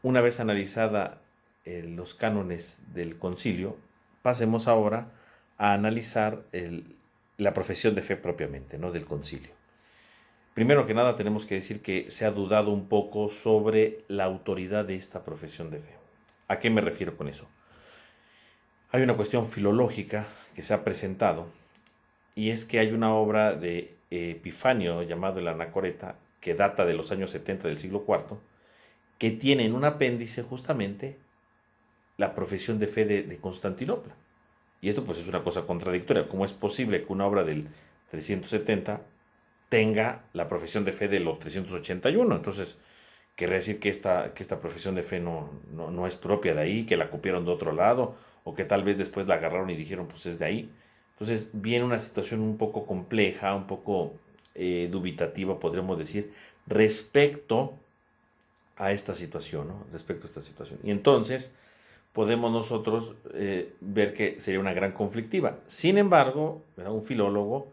Una vez analizada los cánones del concilio, pasemos ahora a analizar la profesión de fe propiamente, ¿no? Del concilio. Primero que nada tenemos que decir que se ha dudado un poco sobre la autoridad de esta profesión de fe. ¿A qué me refiero con eso? Hay una cuestión filológica que se ha presentado y es que hay una obra de Epifanio llamado el Anacoreta que data de los años 70 del siglo IV que tiene en un apéndice justamente la profesión de fe de Constantinopla. Y esto pues es una cosa contradictoria. ¿Cómo es posible que una obra del 370 tenga la profesión de fe de los 381? Entonces, querría decir que esta profesión de fe no es propia de ahí, que la copiaron de otro lado, o que tal vez después la agarraron y dijeron, pues es de ahí. Entonces, viene una situación un poco compleja, un poco dubitativa, podríamos decir, respecto a esta situación, ¿no? Respecto a esta situación. Y entonces, podemos nosotros ver que sería una gran conflictiva. Sin embargo, ¿verdad? Un filólogo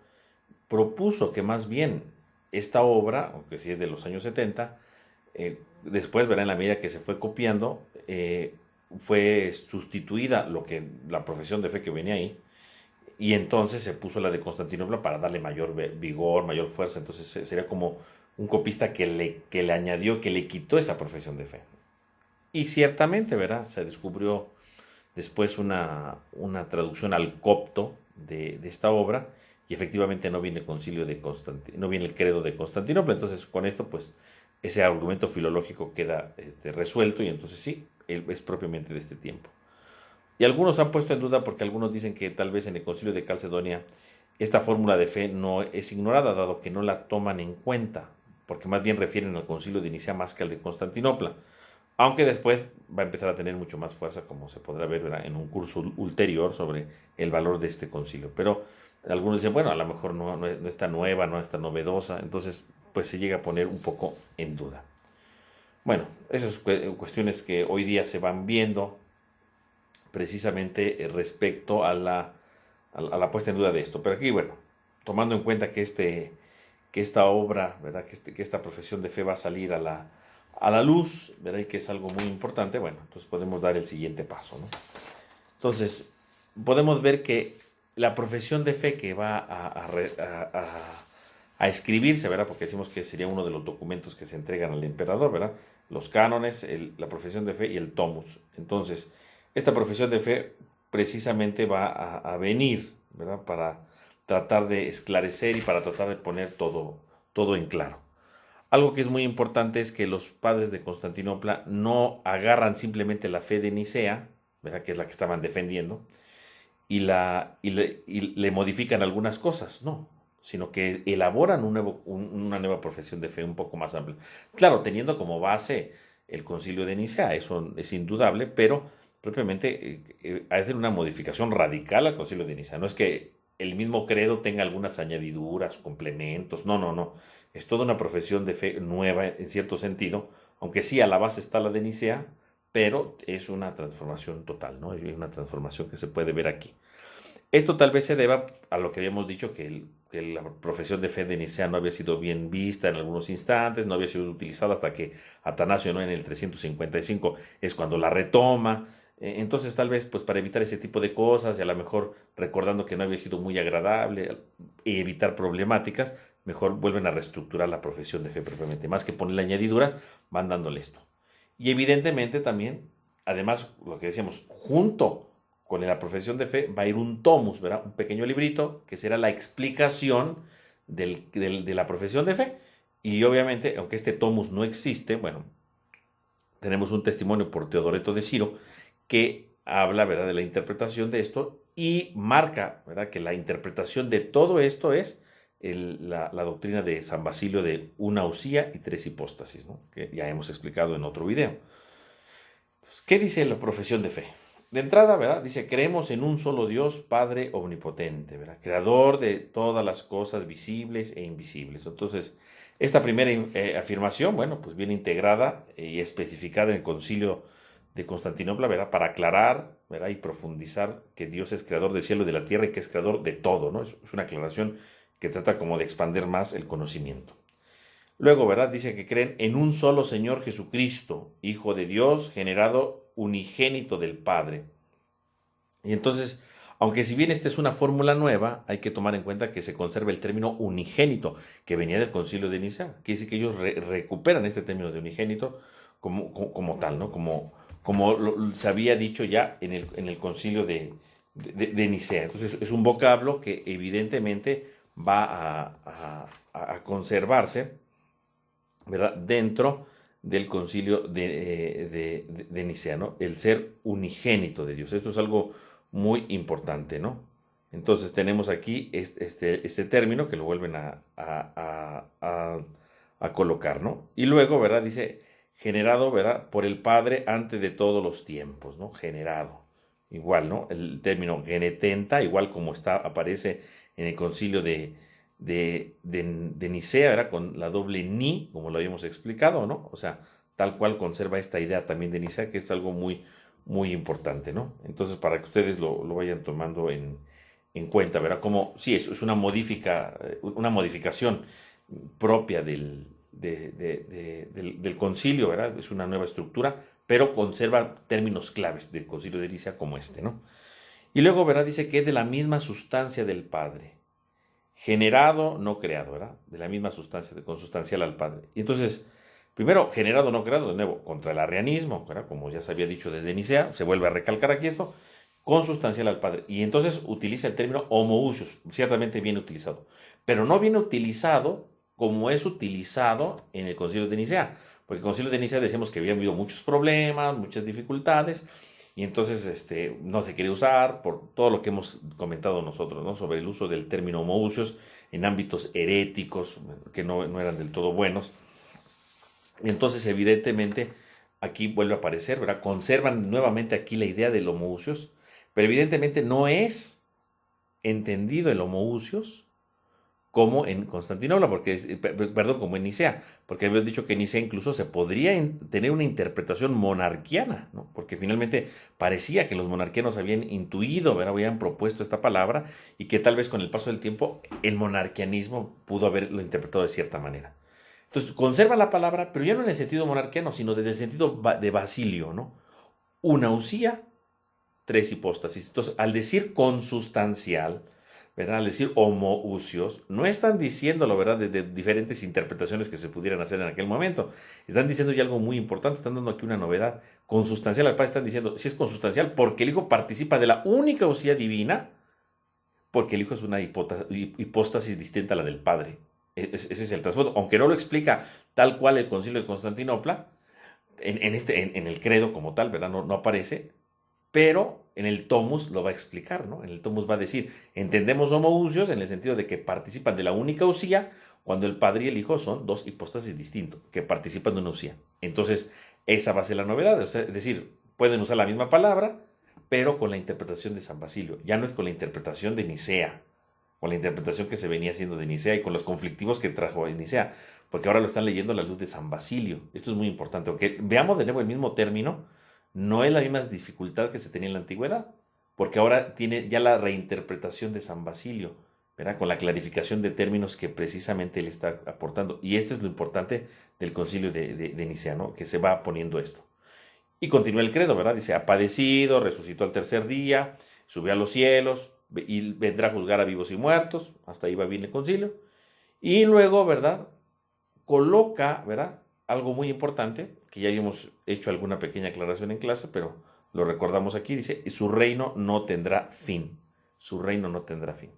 propuso que más bien esta obra, aunque sí es de los años 70, después, ¿verdad? En la medida que se fue copiando, fue sustituida la profesión de fe que venía ahí, y entonces se puso la de Constantinopla para darle mayor vigor, mayor fuerza. Entonces sería como un copista que le añadió, que le quitó esa profesión de fe. Y ciertamente, ¿verdad? Se descubrió después una traducción al copto de esta obra, y efectivamente no viene el concilio de no viene el credo de Constantinopla. Entonces, con esto, pues, ese argumento filológico queda resuelto, y entonces sí, él es propiamente de este tiempo. Y algunos han puesto en duda porque algunos dicen que tal vez en el concilio de Calcedonia esta fórmula de fe no es ignorada, dado que no la toman en cuenta, porque más bien refieren al concilio de Nicea más que al de Constantinopla. Aunque después va a empezar a tener mucho más fuerza, como se podrá ver, ¿verdad? En un curso ulterior sobre el valor de este concilio. Pero algunos dicen, bueno, a lo mejor no es tan nueva, no es tan novedosa, entonces pues se llega a poner un poco en duda. Bueno, esas cuestiones que hoy día se van viendo precisamente respecto a la puesta en duda de esto. Pero aquí, bueno, tomando en cuenta que esta obra, ¿verdad? Que esta profesión de fe va a salir a la luz, ¿verdad? Y que es algo muy importante, bueno, entonces podemos dar el siguiente paso, ¿no? Entonces, podemos ver que la profesión de fe que va a escribirse, ¿verdad? Porque decimos que sería uno de los documentos que se entregan al emperador, ¿verdad? Los cánones, la profesión de fe y el tomus. Entonces, esta profesión de fe precisamente va a venir, ¿verdad? Para tratar de esclarecer y para tratar de poner todo en claro. Algo que es muy importante es que los padres de Constantinopla no agarran simplemente la fe de Nicea, ¿verdad? Que es la que estaban defendiendo, y le modifican algunas cosas, no, sino que elaboran una nueva profesión de fe un poco más amplia. Claro, teniendo como base el concilio de Nicea, eso es indudable, pero propiamente hacer una modificación radical al concilio de Nicea. No es que el mismo credo tenga algunas añadiduras, complementos, no. Es toda una profesión de fe nueva en cierto sentido, aunque sí a la base está la de Nicea, pero es una transformación total, ¿no? Es una transformación que se puede ver aquí. Esto tal vez se deba a lo que habíamos dicho, que la profesión de fe de Nicea no había sido bien vista en algunos instantes, no había sido utilizada hasta que Atanasio, ¿no? En el 355 es cuando la retoma. Entonces tal vez pues para evitar ese tipo de cosas y a lo mejor recordando que no había sido muy agradable y evitar problemáticas, mejor vuelven a reestructurar la profesión de fe propiamente. Más que poner la añadidura, van dándole esto. Y evidentemente también, además, lo que decíamos, junto con la profesión de fe va a ir un tomus, ¿verdad? Un pequeño librito que será la explicación de la profesión de fe. Y obviamente, aunque este tomus no existe, bueno, tenemos un testimonio por Teodoreto de Ciro que habla, ¿verdad?, de la interpretación de esto y marca, ¿verdad?, que la interpretación de todo esto es la doctrina de San Basilio de una usía y tres hipóstasis, ¿no? Que ya hemos explicado en otro video. Entonces, ¿qué dice la profesión de fe? De entrada, ¿verdad? Dice, creemos en un solo Dios, Padre omnipotente, ¿verdad? Creador de todas las cosas visibles e invisibles. Entonces, esta primera afirmación, bueno, pues viene integrada y especificada en el Concilio de Constantinopla, ¿verdad? Para aclarar, ¿verdad? Y profundizar que Dios es creador del cielo y de la tierra y que es creador de todo, ¿no? Es una aclaración que trata como de expandir más el conocimiento. Luego, ¿verdad? Dice que creen en un solo Señor Jesucristo, Hijo de Dios, generado unigénito del Padre. Y entonces, aunque si bien esta es una fórmula nueva, hay que tomar en cuenta que se conserva el término unigénito, que venía del Concilio de Nicea. Quiere decir que ellos recuperan este término de unigénito como tal, ¿no? Como se había dicho ya en el Concilio de Nicea. Entonces, es un vocablo que evidentemente va a conservarse, ¿verdad? Dentro del Concilio de Nicea, ¿no? El ser unigénito de Dios. Esto es algo muy importante, ¿no? Entonces tenemos aquí este término que lo vuelven a colocar, ¿no? Y luego, ¿verdad? Dice, generado, ¿verdad? Por el Padre antes de todos los tiempos, ¿no? Generado. Igual, ¿no? El término genetenta, igual como aparece en el concilio de Nicea, ¿verdad? Con la doble ni, como lo habíamos explicado, ¿no? O sea, tal cual conserva esta idea también de Nicea, que es algo muy, muy importante, ¿no? Entonces, para que ustedes lo vayan tomando en cuenta, ¿verdad? Como, sí, es una modificación propia del concilio, ¿verdad? Es una nueva estructura, pero conserva términos claves del concilio de Nicea como este, ¿no? Y luego, ¿verdad? Dice que es de la misma sustancia del Padre, generado, no creado, ¿verdad? De la misma sustancia, consustancial al Padre. Y entonces, primero, generado, no creado, de nuevo, contra el arrianismo, ¿verdad? Como ya se había dicho desde Nicea, se vuelve a recalcar aquí esto, consustancial al Padre. Y entonces utiliza el término homoousios, ciertamente bien utilizado, pero no bien utilizado como es utilizado en el Concilio de Nicea, porque el Concilio de Nicea decíamos que había habido muchos problemas, muchas dificultades, y entonces no se quiere usar por todo lo que hemos comentado nosotros, ¿no? Sobre el uso del término homoousios en ámbitos heréticos que no eran del todo buenos. Y entonces, evidentemente, aquí vuelve a aparecer, ¿verdad? Conservan nuevamente aquí la idea del homoousios, pero evidentemente no es entendido el homoousios como en Constantinopla, perdón, como en Nicea, porque habíamos dicho que en Nicea incluso se podría tener una interpretación monarquiana, ¿no? Porque finalmente parecía que los monarquianos habían intuido, ¿verdad? Habían propuesto esta palabra y que tal vez con el paso del tiempo el monarquianismo pudo haberlo interpretado de cierta manera. Entonces conserva la palabra, pero ya no en el sentido monarquiano, sino desde el sentido de Basilio, ¿no? Una usía, tres hipóstasis. Entonces, al decir consustancial, ¿verdad? Al decir homoousios, no están diciéndolo, ¿verdad? Desde diferentes interpretaciones que se pudieran hacer en aquel momento. Están diciendo ya algo muy importante, están dando aquí una novedad. Consustancial al Padre, están diciendo, si es consustancial, porque el Hijo participa de la única usía divina, porque el Hijo es una hipóstasis distinta a la del Padre. Ese es el trasfondo. Aunque no lo explica tal cual el Concilio de Constantinopla, en el credo como tal, ¿verdad? No aparece, pero en el Tomus lo va a explicar, ¿no? En el Tomus va a decir, entendemos homoousios en el sentido de que participan de la única usía, cuando el Padre y el Hijo son dos hipóstasis distintos, que participan de una usía. Entonces, esa va a ser la novedad, o sea, es decir, pueden usar la misma palabra, pero con la interpretación de San Basilio. Ya no es con la interpretación de Nicea, con la interpretación que se venía haciendo de Nicea y con los conflictivos que trajo en Nicea, porque ahora lo están leyendo a la luz de San Basilio. Esto es muy importante, aunque veamos de nuevo el mismo término, no es la misma dificultad que se tenía en la antigüedad, porque ahora tiene ya la reinterpretación de San Basilio, ¿verdad? Con la clarificación de términos que precisamente él está aportando. Y esto es lo importante del concilio de Nicea, ¿no? Que se va poniendo esto. Y continúa el credo, ¿verdad? Dice, ha padecido, resucitó al tercer día, subió a los cielos, y vendrá a juzgar a vivos y muertos. Hasta ahí va bien el concilio. Y luego, ¿verdad? Coloca, ¿verdad? Algo muy importante, que ya habíamos hecho alguna pequeña aclaración en clase, pero lo recordamos aquí, dice, su reino no tendrá fin. Su reino no tendrá fin.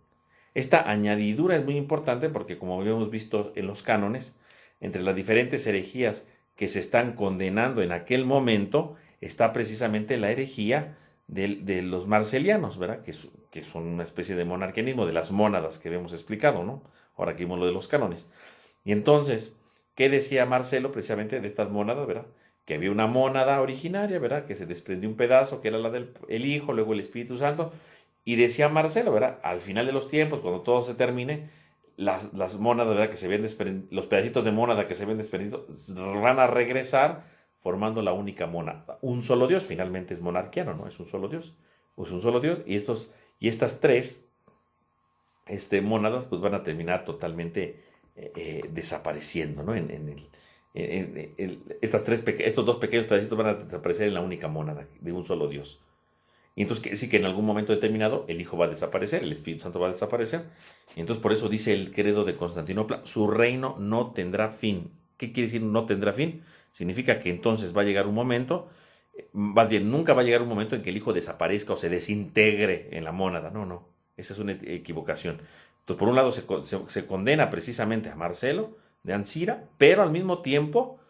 Esta añadidura es muy importante porque, como habíamos visto en los cánones, entre las diferentes herejías que se están condenando en aquel momento, está precisamente la herejía de los marcelianos, ¿verdad? Que son una especie de monarquianismo, de las mónadas que habíamos explicado, ¿no? Ahora que vimos lo de los cánones. Y entonces, ¿qué decía Marcelo precisamente de estas mónadas, verdad? Que había una mónada originaria, ¿verdad? Que se desprendió un pedazo, que era la del Hijo, luego el Espíritu Santo. Y decía Marcelo, ¿verdad? Al final de los tiempos, cuando todo se termine, las mónadas, ¿verdad? Que se ven los pedacitos de mónada que se ven desprendidos van a regresar formando la única mónada. Un solo Dios, finalmente es monarquiano, ¿no? Es un solo Dios. Es un solo Dios. Y estas tres mónadas pues van a terminar totalmente desapareciendo, ¿no? Estos dos pequeños pedacitos van a desaparecer en la única mónada de un solo Dios. Y entonces sí que en algún momento determinado el Hijo va a desaparecer, el Espíritu Santo va a desaparecer. Y entonces por eso dice el credo de Constantinopla, su reino no tendrá fin. ¿Qué quiere decir no tendrá fin? Significa que entonces va a llegar un momento, más bien nunca va a llegar un momento en que el Hijo desaparezca o se desintegre en la mónada. No, no, esa es una equivocación. Entonces por un lado se condena precisamente a Marcelo de Ancira, pero al mismo tiempo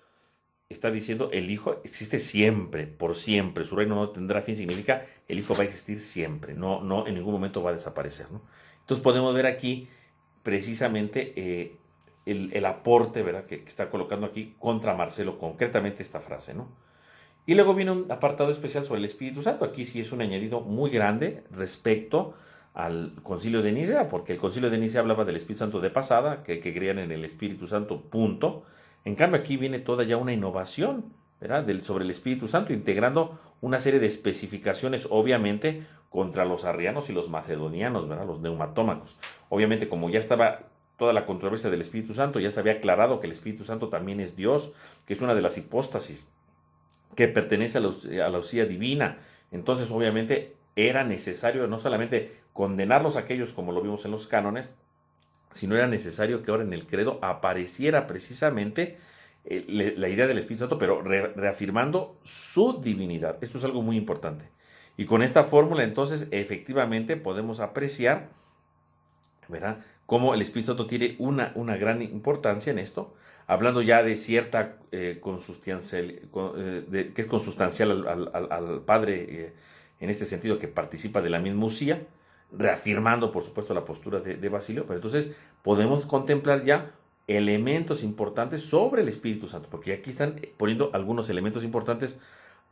está diciendo el Hijo existe siempre, por siempre, su reino no tendrá fin, significa el Hijo va a existir siempre, no en ningún momento va a desaparecer, ¿no? Entonces podemos ver aquí precisamente el aporte, ¿verdad?, que está colocando aquí contra Marcelo, concretamente esta frase, ¿no? Y luego viene un apartado especial sobre el Espíritu Santo. Aquí sí es un añadido muy grande respecto al Concilio de Nicea, porque el Concilio de Nicea hablaba del Espíritu Santo de pasada, que creían en el Espíritu Santo, punto. En cambio, aquí viene toda ya una innovación, ¿verdad?, sobre el Espíritu Santo, integrando una serie de especificaciones, obviamente, contra los arrianos y los macedonianos, ¿verdad?, los neumatómacos. Obviamente, como ya estaba toda la controversia del Espíritu Santo, ya se había aclarado que el Espíritu Santo también es Dios, que es una de las hipóstasis que pertenece a la usía divina. Entonces, obviamente, era necesario no solamente condenarlos a aquellos, como lo vimos en los cánones, sino era necesario que ahora en el credo apareciera precisamente la idea del Espíritu Santo, pero reafirmando su divinidad. Esto es algo muy importante. Y con esta fórmula, entonces, efectivamente podemos apreciar, ¿verdad?, cómo el Espíritu Santo tiene una gran importancia en esto, hablando ya de cierta consustancial, que es consustancial al Padre, en este sentido, que participa de la misma usía, reafirmando, por supuesto, la postura de Basilio, pero entonces podemos contemplar ya elementos importantes sobre el Espíritu Santo, porque aquí están poniendo algunos elementos importantes,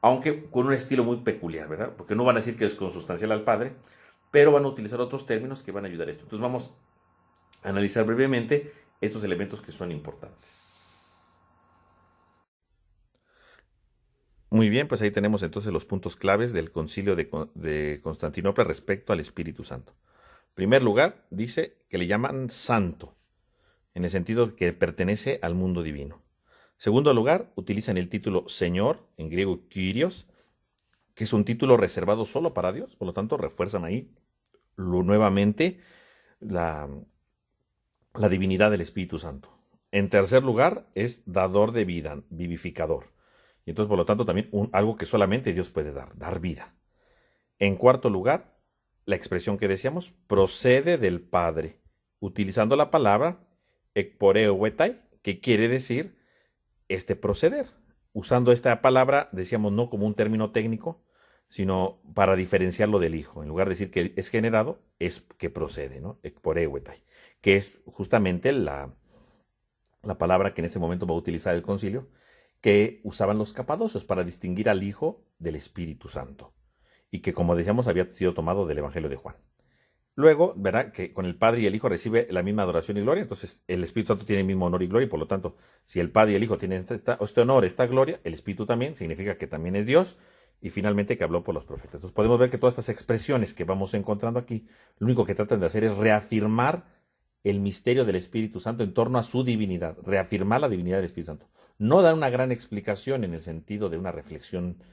aunque con un estilo muy peculiar, ¿verdad? Porque no van a decir que es consustancial al Padre, pero van a utilizar otros términos que van a ayudar a esto. Entonces vamos a analizar brevemente estos elementos que son importantes. Muy bien, pues ahí tenemos entonces los puntos claves del Concilio de Constantinopla respecto al Espíritu Santo. En primer lugar, dice que le llaman santo, en el sentido de que pertenece al mundo divino. Segundo lugar, utilizan el título Señor, en griego Kyrios, que es un título reservado solo para Dios, por lo tanto refuerzan ahí nuevamente la divinidad del Espíritu Santo. En tercer lugar, es dador de vida, vivificador. Y entonces, por lo tanto, también algo que solamente Dios puede dar vida. En cuarto lugar, la expresión que decíamos, procede del Padre, utilizando la palabra ekporeuetai, que quiere decir proceder. Usando esta palabra, decíamos, no como un término técnico, sino para diferenciarlo del Hijo. En lugar de decir que es generado, es que procede, ¿no? Ekporeuetai, que es justamente la palabra que en este momento va a utilizar el concilio, que usaban los capadocios para distinguir al Hijo del Espíritu Santo, y que, como decíamos, había sido tomado del Evangelio de Juan. Luego, verá que con el Padre y el Hijo recibe la misma adoración y gloria, entonces el Espíritu Santo tiene el mismo honor y gloria, y por lo tanto, si el Padre y el Hijo tienen este honor, esta gloria, el Espíritu también, significa que también es Dios, y finalmente que habló por los profetas. Entonces podemos ver que todas estas expresiones que vamos encontrando aquí, lo único que tratan de hacer es reafirmar el misterio del Espíritu Santo en torno a su divinidad, reafirmar la divinidad del Espíritu Santo. No dan una gran explicación en el sentido de una reflexión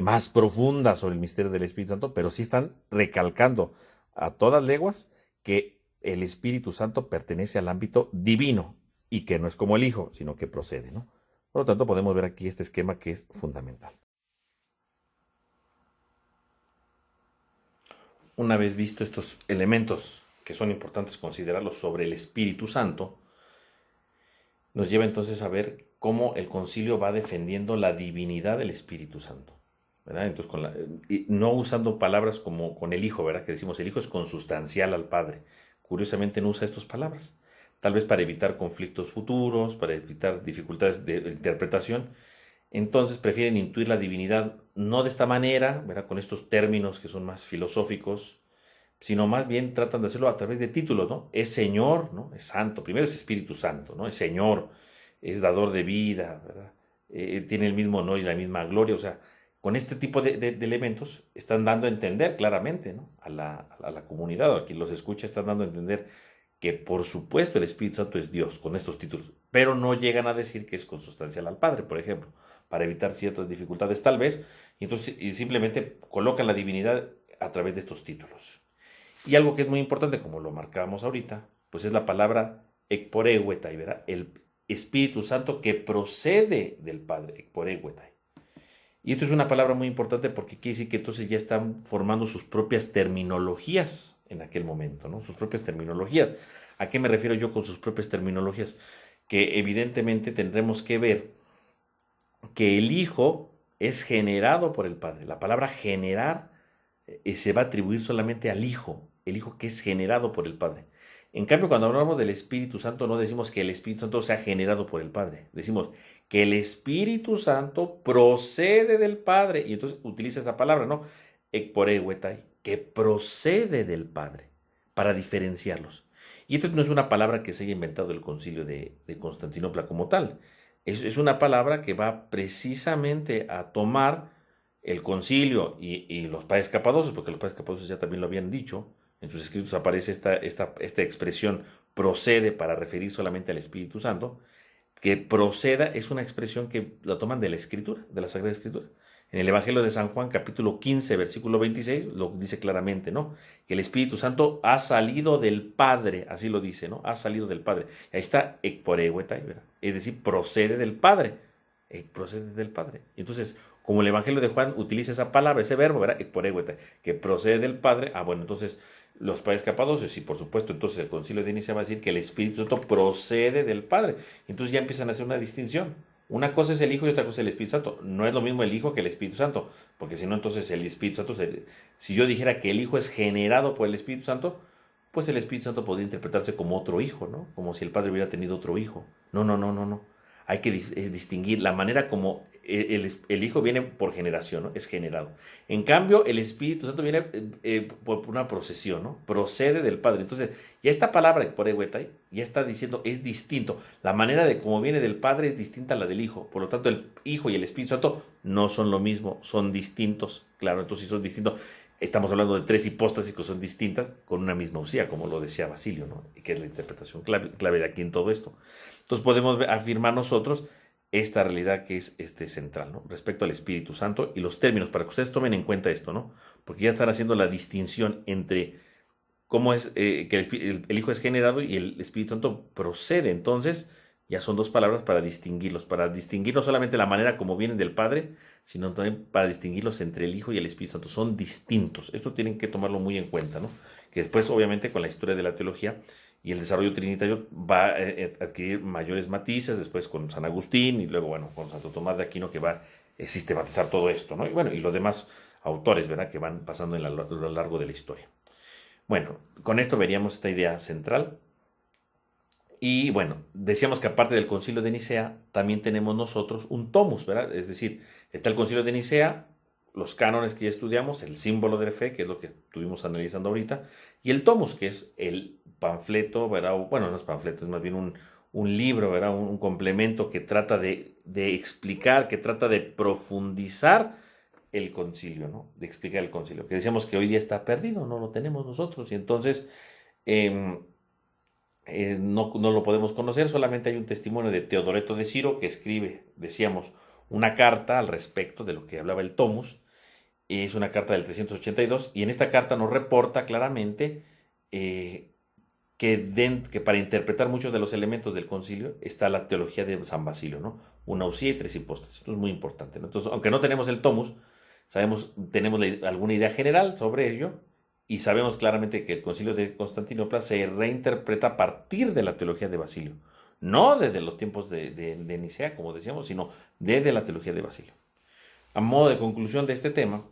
más profunda sobre el misterio del Espíritu Santo, pero sí están recalcando a todas leguas que el Espíritu Santo pertenece al ámbito divino y que no es como el Hijo, sino que procede, ¿no? Por lo tanto, podemos ver aquí este esquema que es fundamental. Una vez visto estos elementos que son importantes considerarlos sobre el Espíritu Santo, nos lleva entonces a ver cómo el concilio va defendiendo la divinidad del Espíritu Santo, ¿verdad? Entonces, y no usando palabras como con el Hijo, ¿verdad? Que decimos el Hijo es consustancial al Padre. Curiosamente no usa estas palabras, tal vez para evitar conflictos futuros, para evitar dificultades de interpretación. Entonces prefieren intuir la divinidad no de esta manera, ¿verdad?, con estos términos que son más filosóficos, sino más bien tratan de hacerlo a través de títulos, ¿no? Es Señor, ¿no? Es Santo. Primero es Espíritu Santo, ¿no? Es Señor, es dador de vida, ¿verdad? Tiene el mismo honor y la misma gloria. O sea, con este tipo de elementos están dando a entender claramente, ¿no?, a la comunidad, o a quien los escucha, están dando a entender que por supuesto el Espíritu Santo es Dios con estos títulos, pero no llegan a decir que es consustancial al Padre, por ejemplo, para evitar ciertas dificultades tal vez, y simplemente colocan la divinidad a través de estos títulos. Y algo que es muy importante, como lo marcábamos ahorita, pues es la palabra ekporeuetai, ¿verdad? El Espíritu Santo que procede del Padre, ekporeuetai. Y esto es una palabra muy importante porque quiere decir que entonces ya están formando sus propias terminologías en aquel momento, ¿no? Sus propias terminologías. ¿A qué me refiero yo con sus propias terminologías? Que evidentemente tendremos que ver que el Hijo es generado por el Padre. La palabra generar se va a atribuir solamente al Hijo, el Hijo que es generado por el Padre. En cambio, cuando hablamos del Espíritu Santo, no decimos que el Espíritu Santo sea generado por el Padre. Decimos que el Espíritu Santo procede del Padre. Y entonces utiliza esa palabra, ¿no? Ekporeuetai, que procede del Padre, para diferenciarlos. Y esto no es una palabra que se haya inventado el concilio de Constantinopla como tal. Es una palabra que va precisamente a tomar el concilio y los padres capadocios, porque los padres capadocios ya también lo habían dicho. En sus escritos aparece esta expresión procede para referir solamente al Espíritu Santo. Que proceda es una expresión que la toman de la Escritura, de la Sagrada Escritura. En el Evangelio de San Juan, capítulo 15, versículo 26, lo dice claramente, ¿no? Que el Espíritu Santo ha salido del Padre, así lo dice, ¿no? Ha salido del Padre. Ahí está ekporeuetai, ¿verdad? Es decir, procede del Padre. Procede del Padre. Entonces, como el Evangelio de Juan utiliza esa palabra, ese verbo, ¿verdad? Ekporeuetai, que procede del Padre, bueno, entonces los padres capadocios y por supuesto entonces el concilio de Nicea va a decir que el Espíritu Santo procede del Padre. Entonces ya empiezan a hacer una distinción. Una cosa es el Hijo y otra cosa es el Espíritu Santo. No es lo mismo el Hijo que el Espíritu Santo, porque si no entonces el Espíritu Santo, si yo dijera que el Hijo es generado por el Espíritu Santo, pues el Espíritu Santo podría interpretarse como otro hijo, ¿no? Como si el Padre hubiera tenido otro hijo. No, no, no, no, no. Hay que distinguir la manera como el Hijo viene por generación, ¿no? Es generado. En cambio, el Espíritu Santo viene por una procesión, ¿no? Procede del Padre. Entonces, ya esta palabra, ekporeuetai, ya está diciendo, es distinto. La manera de cómo viene del Padre es distinta a la del Hijo. Por lo tanto, el Hijo y el Espíritu Santo no son lo mismo, son distintos. Claro, entonces si son distintos, estamos hablando de tres hipóstasis que son distintas con una misma usía, como lo decía Basilio, ¿no? Y que es la interpretación clave de aquí en todo esto. Entonces podemos afirmar nosotros esta realidad que es central, ¿no? Respecto al Espíritu Santo y los términos, para que ustedes tomen en cuenta esto, ¿no? Porque ya están haciendo la distinción entre cómo es que el Hijo es generado y el Espíritu Santo procede. Entonces, ya son dos palabras para distinguir no solamente la manera como vienen del Padre, sino también para distinguirlos entre el Hijo y el Espíritu Santo. Son distintos. Esto tienen que tomarlo muy en cuenta, ¿no? Que después, obviamente, con la historia de la teología y el desarrollo trinitario va a adquirir mayores matices, después con San Agustín y luego, bueno, con Santo Tomás de Aquino que va a sistematizar todo esto, ¿no? Y bueno, y los demás autores, ¿verdad? Que van pasando a lo largo de la historia. Bueno, con esto veríamos esta idea central. Y bueno, decíamos que aparte del Concilio de Nicea, también tenemos nosotros un tomos, ¿verdad? Es decir, está el Concilio de Nicea, los cánones que ya estudiamos, el símbolo de la fe, que es lo que estuvimos analizando ahorita, y el tomos, que es el panfleto, ¿verdad? Bueno, no es panfleto, es más bien un libro, ¿verdad? Un complemento que trata de explicar, que trata de profundizar el concilio, ¿no? De explicar el concilio, que decíamos que hoy día está perdido, no lo tenemos nosotros, y entonces no lo podemos conocer, solamente hay un testimonio de Teodoreto de Ciro que escribe, decíamos, una carta al respecto de lo que hablaba el Tomus, es una carta del 382, y en esta carta nos reporta claramente que para interpretar muchos de los elementos del concilio está la teología de San Basilio, ¿no? Una usía y tres hipóstasis. Esto es muy importante, ¿no? Entonces, aunque no tenemos el Tomus, tenemos alguna idea general sobre ello, y sabemos claramente que el concilio de Constantinopla se reinterpreta a partir de la teología de Basilio. No desde los tiempos de Nicea, como decíamos, sino desde la teología de Basilio. A modo de conclusión de este tema,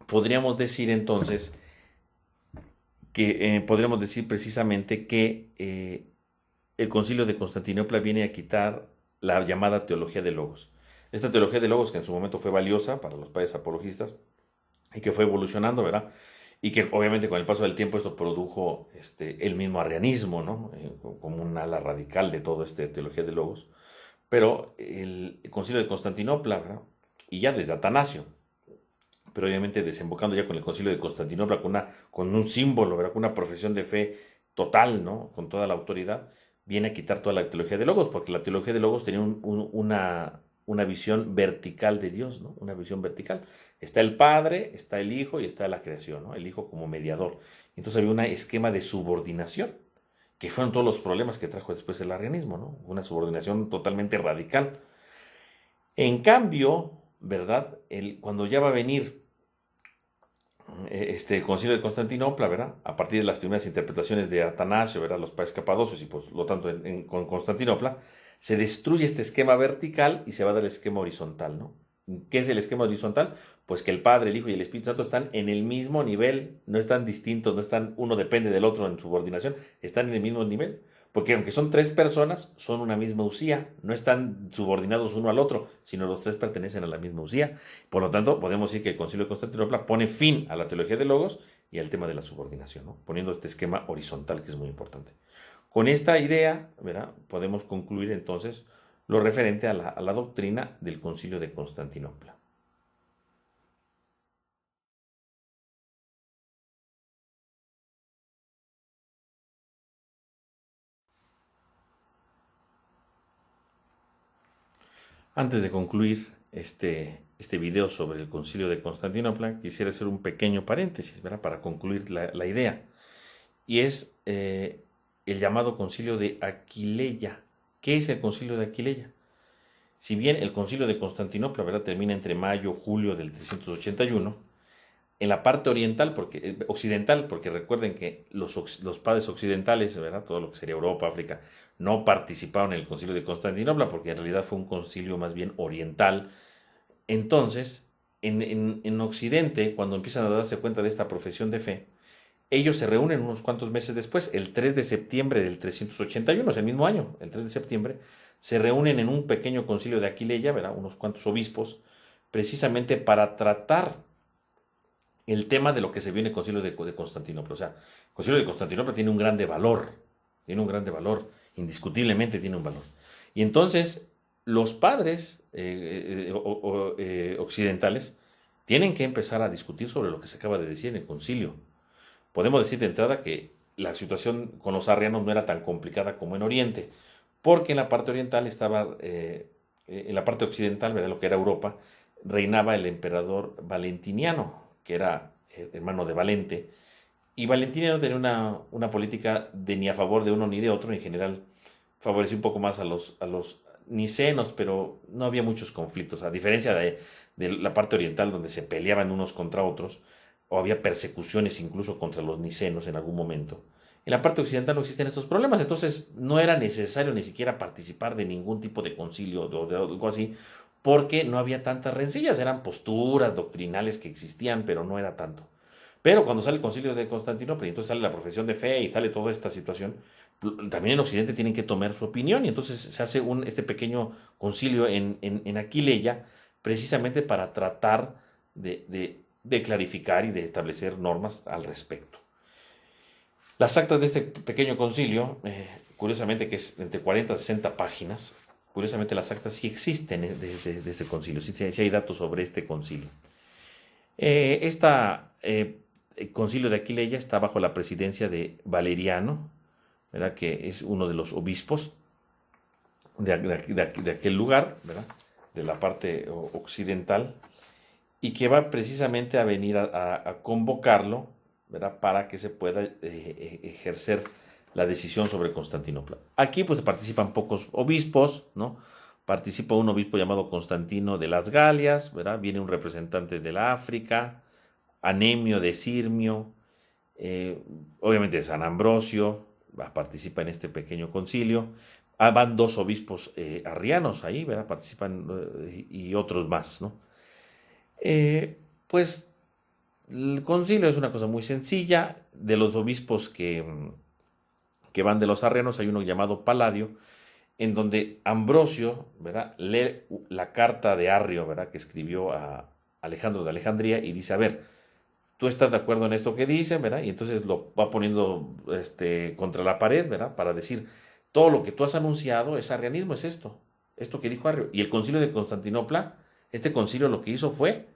podríamos decir entonces que podríamos decir precisamente que el concilio de Constantinopla viene a quitar la llamada teología de Logos. Esta teología de Logos que en su momento fue valiosa para los padres apologistas y que fue evolucionando, ¿verdad? Y que obviamente con el paso del tiempo esto produjo el mismo arrianismo, ¿no? Como un ala radical de toda esta teología de Logos. Pero el concilio de Constantinopla, ¿verdad? Y ya desde Atanasio, pero obviamente desembocando ya con el concilio de Constantinopla, con un símbolo, ¿verdad? Con una profesión de fe total, ¿no? Con toda la autoridad, viene a quitar toda la teología de Logos, porque la teología de Logos tenía una visión vertical de Dios, ¿no? Una visión vertical. Está el Padre, está el Hijo y está la creación, ¿no? El Hijo como mediador. Entonces había un esquema de subordinación, que fueron todos los problemas que trajo después el arrianismo, ¿no? Una subordinación totalmente radical. En cambio, ¿verdad? Cuando ya va a venir el concilio de Constantinopla, ¿verdad? A partir de las primeras interpretaciones de Atanasio, ¿verdad? Los padres capadocios y por lo tanto con Constantinopla, se destruye este esquema vertical y se va a dar el esquema horizontal, ¿no? ¿Qué es el esquema horizontal? Pues que el Padre, el Hijo y el Espíritu Santo están en el mismo nivel, no están distintos, no están, uno depende del otro en subordinación, están en el mismo nivel. Porque aunque son tres personas, son una misma usía, no están subordinados uno al otro, sino los tres pertenecen a la misma usía. Por lo tanto, podemos decir que el Concilio de Constantinopla pone fin a la teología de Logos y al tema de la subordinación, ¿no? Poniendo este esquema horizontal que es muy importante. Con esta idea, ¿verdad? Podemos concluir entonces lo referente a la doctrina del Concilio de Constantinopla. Antes de concluir este video sobre el Concilio de Constantinopla, quisiera hacer un pequeño paréntesis, ¿verdad? Para concluir la idea. Y es el llamado Concilio de Aquileia. ¿Qué es el Concilio de Aquileia? Si bien el Concilio de Constantinopla, ¿verdad? Termina entre mayo y julio del 381, en la parte oriental, occidental, porque recuerden que los padres occidentales, ¿verdad? Todo lo que sería Europa, África, no participaron en el Concilio de Constantinopla, porque en realidad fue un concilio más bien oriental. Entonces, en Occidente, cuando empiezan a darse cuenta de esta profesión de fe, ellos se reúnen unos cuantos meses después, el 3 de septiembre del 381, es el mismo año, el 3 de septiembre, se reúnen en un pequeño concilio de Aquileia, ¿verdad? Unos cuantos obispos, precisamente para tratar el tema de lo que se viene el concilio de Constantinopla. O sea, el concilio de Constantinopla tiene un grande valor, indiscutiblemente tiene un valor. Y entonces, los padres occidentales tienen que empezar a discutir sobre lo que se acaba de decir en el concilio. Podemos decir de entrada que la situación con los arrianos no era tan complicada como en Oriente, porque en la parte oriental estaba, en la parte occidental, ¿verdad? Lo que era Europa, reinaba el emperador Valentiniano, que era hermano de Valente, y Valentiniano tenía una política de ni a favor de uno ni de otro, en general favoreció un poco más a los nicenos, pero no había muchos conflictos, a diferencia de la parte oriental donde se peleaban unos contra otros, o había persecuciones incluso contra los nicenos en algún momento. En la parte occidental no existen estos problemas, entonces no era necesario ni siquiera participar de ningún tipo de concilio o de algo así, porque no había tantas rencillas, eran posturas doctrinales que existían, pero no era tanto. Pero cuando sale el concilio de Constantinopla y entonces sale la profesión de fe y sale toda esta situación, también en Occidente tienen que tomar su opinión y entonces se hace este pequeño concilio en Aquileia precisamente para tratar de clarificar y de establecer normas al respecto. Las actas de este pequeño concilio, curiosamente que es entre 40 y 60 páginas, curiosamente las actas sí existen de este concilio, sí hay datos sobre este concilio. El concilio de Aquileia está bajo la presidencia de Valeriano, ¿verdad? Que es uno de los obispos de aquel lugar, ¿verdad? De la parte occidental, y que va precisamente a venir a convocarlo, ¿verdad? Para que se pueda ejercer la decisión sobre Constantinopla. Aquí pues participan pocos obispos, ¿no? Participa un obispo llamado Constantino de las Galias, ¿verdad? Viene un representante de la África, Anemio de Sirmio, obviamente de San Ambrosio, participa en este pequeño concilio. Van dos obispos arrianos ahí, ¿verdad? Participan y otros más, ¿no? Pues el concilio es una cosa muy sencilla. De los obispos que van de los arrianos hay uno llamado Palladio, en donde Ambrosio, ¿verdad? Lee la carta de Arrio, ¿verdad? Que escribió a Alejandro de Alejandría y dice, a ver, tú estás de acuerdo en esto que dicen, ¿verdad? Y entonces lo va poniendo contra la pared, ¿verdad? Para decir, todo lo que tú has anunciado es arrianismo, es esto que dijo Arrio. Y el concilio de Constantinopla, este concilio lo que hizo fue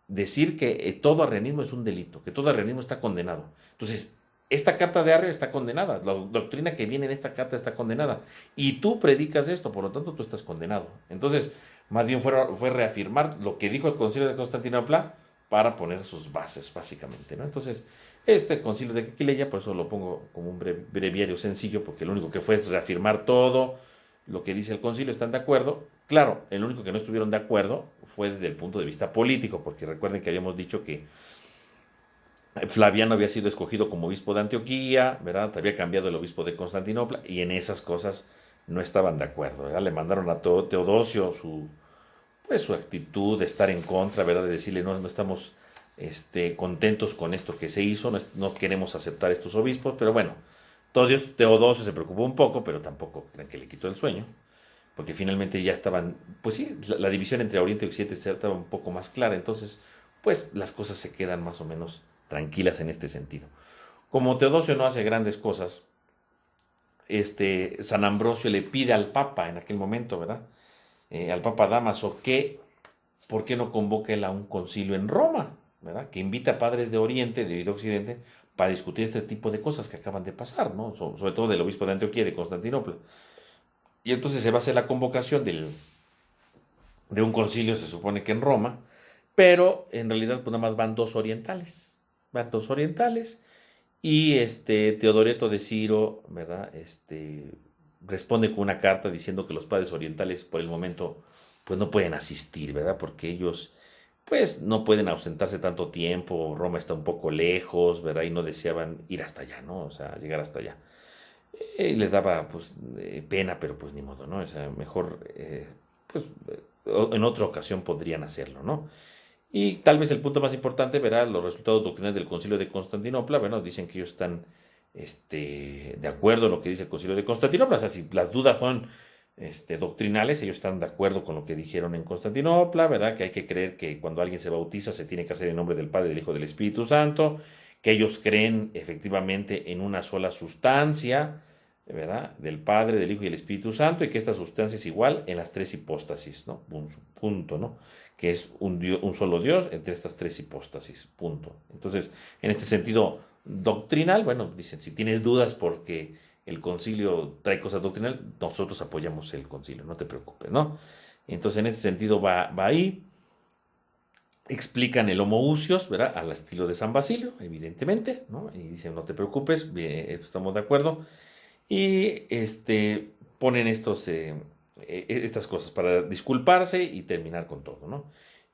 decir que todo arrianismo es un delito, que todo arrianismo está condenado. Entonces, esta carta de Arria está condenada, la doctrina que viene en esta carta está condenada, y tú predicas esto, por lo tanto tú estás condenado. Entonces, más bien fue reafirmar lo que dijo el Concilio de Constantinopla para poner sus bases, básicamente, ¿no? Entonces, este Concilio de Aquileia, por eso lo pongo como un breviario sencillo, porque lo único que fue es reafirmar todo lo que dice el concilio, están de acuerdo. Claro, el único que no estuvieron de acuerdo fue desde el punto de vista político, porque recuerden que habíamos dicho que Flaviano había sido escogido como obispo de Antioquía, ¿verdad? Había cambiado el obispo de Constantinopla, y en esas cosas no estaban de acuerdo, ¿verdad? Le mandaron a Teodosio su actitud de estar en contra, ¿verdad? De decirle, no estamos contentos con esto que se hizo, no queremos aceptar estos obispos, pero bueno, Teodosio se preocupó un poco, pero tampoco creen que le quitó el sueño, porque finalmente ya estaban, pues sí, la división entre Oriente y Occidente estaba un poco más clara, entonces, pues las cosas se quedan más o menos tranquilas en este sentido. Como Teodosio no hace grandes cosas, San Ambrosio le pide al Papa en aquel momento, ¿verdad? Al Papa Dámaso que, ¿por qué no convoca él a un concilio en Roma? ¿Verdad? Que invita a padres de Oriente, de Occidente, para discutir este tipo de cosas que acaban de pasar, ¿no? Sobre todo del obispo de Antioquía y de Constantinopla. Y entonces se va a hacer la convocación de un concilio, se supone que en Roma, pero en realidad pues nada más van dos orientales. Van dos orientales y Teodoreto de Ciro, ¿verdad? Responde con una carta diciendo que los padres orientales por el momento pues no pueden asistir, ¿verdad? Porque ellos pues no pueden ausentarse tanto tiempo, Roma está un poco lejos, ¿verdad? Y no deseaban ir hasta allá, ¿no? O sea, llegar hasta allá. Les daba pues pena, pero pues ni modo, ¿no? O sea, mejor pues en otra ocasión podrían hacerlo, ¿no? Y tal vez el punto más importante, verá, los resultados doctrinales del Concilio de Constantinopla, bueno, dicen que ellos están de acuerdo en lo que dice el Concilio de Constantinopla, o sea, si las dudas son doctrinales, ellos están de acuerdo con lo que dijeron en Constantinopla, ¿verdad? Que hay que creer que cuando alguien se bautiza se tiene que hacer en nombre del Padre, del Hijo y del Espíritu Santo, que ellos creen efectivamente en una sola sustancia, ¿verdad? Del Padre, del Hijo y del Espíritu Santo, y que esta sustancia es igual en las tres hipóstasis, ¿no? Punto, ¿no? Que es un solo Dios entre estas tres hipóstasis, punto. Entonces, en este sentido doctrinal, bueno, dicen, si tienes dudas porque el concilio trae cosas doctrinales, nosotros apoyamos el concilio, no te preocupes, ¿no? Entonces, en ese sentido va ahí. Explican el homoousios, ¿verdad? Al estilo de San Basilio, evidentemente, ¿no? Y dicen, no te preocupes, bien, esto estamos de acuerdo. Y ponen estas cosas para disculparse y terminar con todo, ¿no?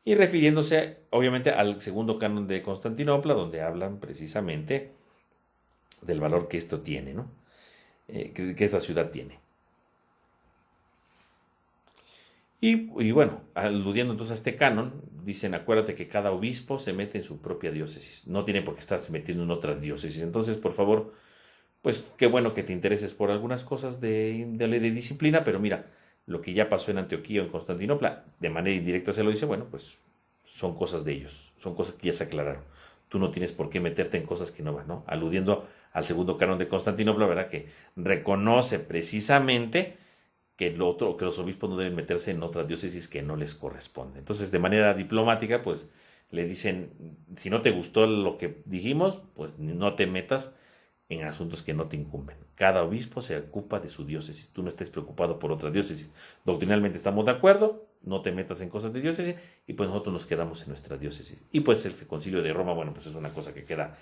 Y refiriéndose, obviamente, al segundo canon de Constantinopla, donde hablan precisamente del valor que esto tiene, ¿no? Que esta ciudad tiene. Y bueno, aludiendo entonces a este canon, dicen, acuérdate que cada obispo se mete en su propia diócesis, no tiene por qué estarse metiendo en otra diócesis. Entonces, por favor, pues qué bueno que te intereses por algunas cosas de disciplina, pero mira, lo que ya pasó en Antioquía o en Constantinopla, de manera indirecta se lo dice, bueno, pues son cosas de ellos, son cosas que ya se aclararon. Tú no tienes por qué meterte en cosas que no van, ¿no? Aludiendo al segundo canon de Constantinopla, ¿verdad? Que reconoce precisamente que los obispos no deben meterse en otras diócesis que no les corresponde. Entonces, de manera diplomática, pues le dicen, si no te gustó lo que dijimos, pues no te metas en asuntos que no te incumben. Cada obispo se ocupa de su diócesis. Tú no estés preocupado por otra diócesis. Doctrinalmente estamos de acuerdo, no te metas en cosas de diócesis y pues nosotros nos quedamos en nuestra diócesis. Y pues el concilio de Roma, bueno, pues es una cosa que queda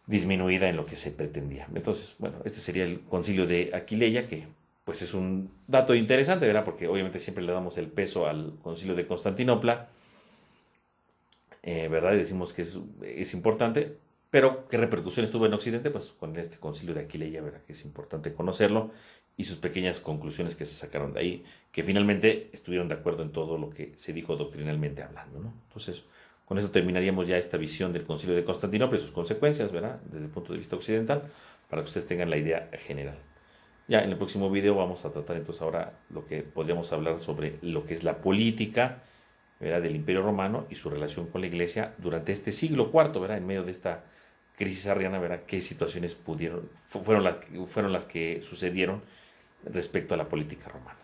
disminuida en lo que se pretendía. Entonces, bueno, este sería el concilio de Aquileia, que pues es un dato interesante, ¿verdad? Porque obviamente siempre le damos el peso al concilio de Constantinopla, ¿verdad? Y decimos que es importante, pero qué repercusiones tuvo en Occidente, pues con este concilio de Aquileia, ¿verdad? Que es importante conocerlo y sus pequeñas conclusiones que se sacaron de ahí, que finalmente estuvieron de acuerdo en todo lo que se dijo doctrinalmente hablando, ¿no? Entonces, con eso terminaríamos ya esta visión del concilio de Constantinopla y sus consecuencias, ¿verdad? Desde el punto de vista occidental, para que ustedes tengan la idea general. Ya en el próximo video vamos a tratar entonces ahora lo que podríamos hablar sobre lo que es la política, ¿verdad? Del Imperio Romano y su relación con la Iglesia durante este siglo IV, ¿verdad? En medio de esta crisis arriana, ¿verdad? ¿Qué situaciones fueron las que sucedieron respecto a la política romana?